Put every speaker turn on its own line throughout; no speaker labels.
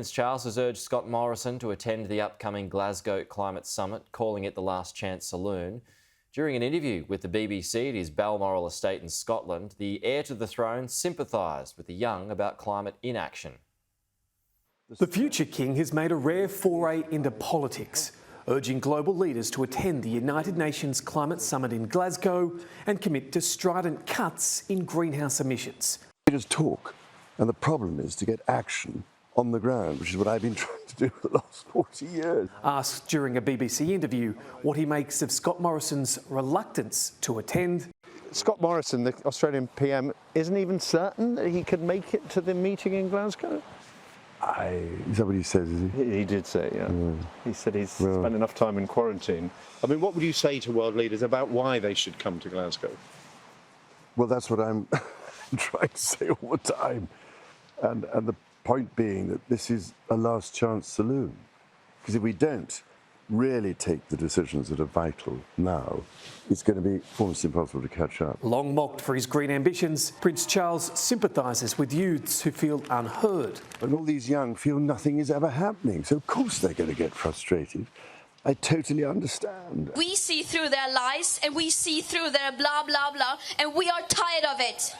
Prince Charles has urged Scott Morrison to attend the upcoming Glasgow Climate Summit, calling it the last chance saloon. During an interview with the BBC at his Balmoral Estate in Scotland, the heir to the throne sympathised with the young about climate inaction.
The future king has made a rare foray into politics, urging global leaders to attend the United Nations Climate Summit in Glasgow and commit to strident cuts in greenhouse emissions.
Leaders talk, and the problem is to get action on the ground, which is what I've been trying to do for the last 40 years.
Asked during a BBC interview what he makes of Scott Morrison's reluctance to attend.
Scott Morrison, the Australian PM, isn't even certain that he could make it to the meeting in Glasgow?
Is that what he says, is he?
He did say, yeah. He said he's spent enough time in quarantine. I mean, what would you say to world leaders about why they should come to Glasgow?
Well, that's what I'm trying to say all the time. And the point being that this is a last chance saloon. Because if we don't really take the decisions that are vital now, it's going to be almost impossible to catch up.
Long mocked for his green ambitions, Prince Charles sympathises with youths who feel unheard.
And all these young feel nothing is ever happening, so of course they're going to get frustrated. I totally understand.
We see through their lies and we see through their blah, blah, blah, and we are tired of it.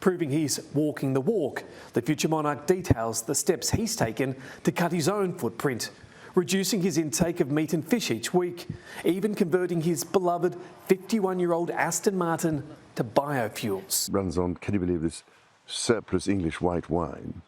Proving he's walking the walk, the future monarch details the steps he's taken to cut his own footprint, reducing his intake of meat and fish each week, even converting his beloved 51-year-old Aston Martin to biofuels.
Runs on, can you believe this, surplus English white wine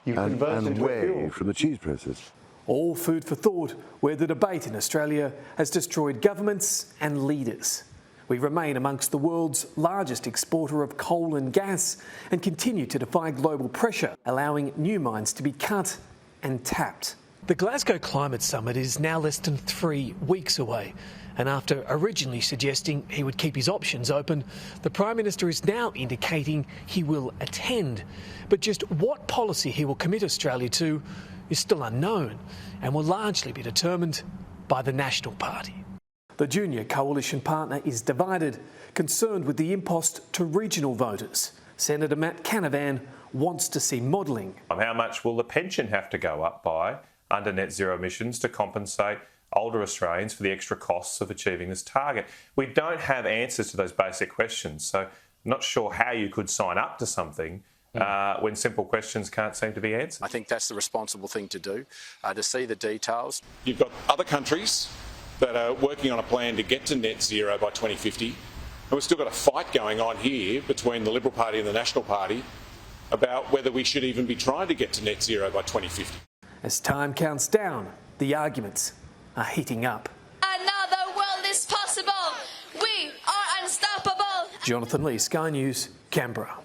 and whey from the cheese process.
All food for thought, where the debate in Australia has destroyed governments and leaders. We remain amongst the world's largest exporter of coal and gas and continue to defy global pressure, allowing new mines to be cut and tapped. The Glasgow Climate Summit is now less than 3 weeks away, and after originally suggesting he would keep his options open, the Prime Minister is now indicating he will attend. But just what policy he will commit Australia to is still unknown and will largely be determined by the National Party. The junior coalition partner is divided, concerned with the impost to regional voters. Senator Matt Canavan wants to see modelling.
How much will the pension have to go up by under net zero emissions to compensate older Australians for the extra costs of achieving this target? We don't have answers to those basic questions, so I'm not sure how you could sign up to something when simple questions can't seem to be answered.
I think that's the responsible thing to do, to see the details.
You've got other countries that are working on a plan to get to net zero by 2050, and we've still got a fight going on here between the Liberal Party and the National Party about whether we should even be trying to get to net zero by 2050.
As time counts down, the arguments are heating up.
Another world is possible. We are unstoppable.
Jonathan Lee, Sky News, Canberra.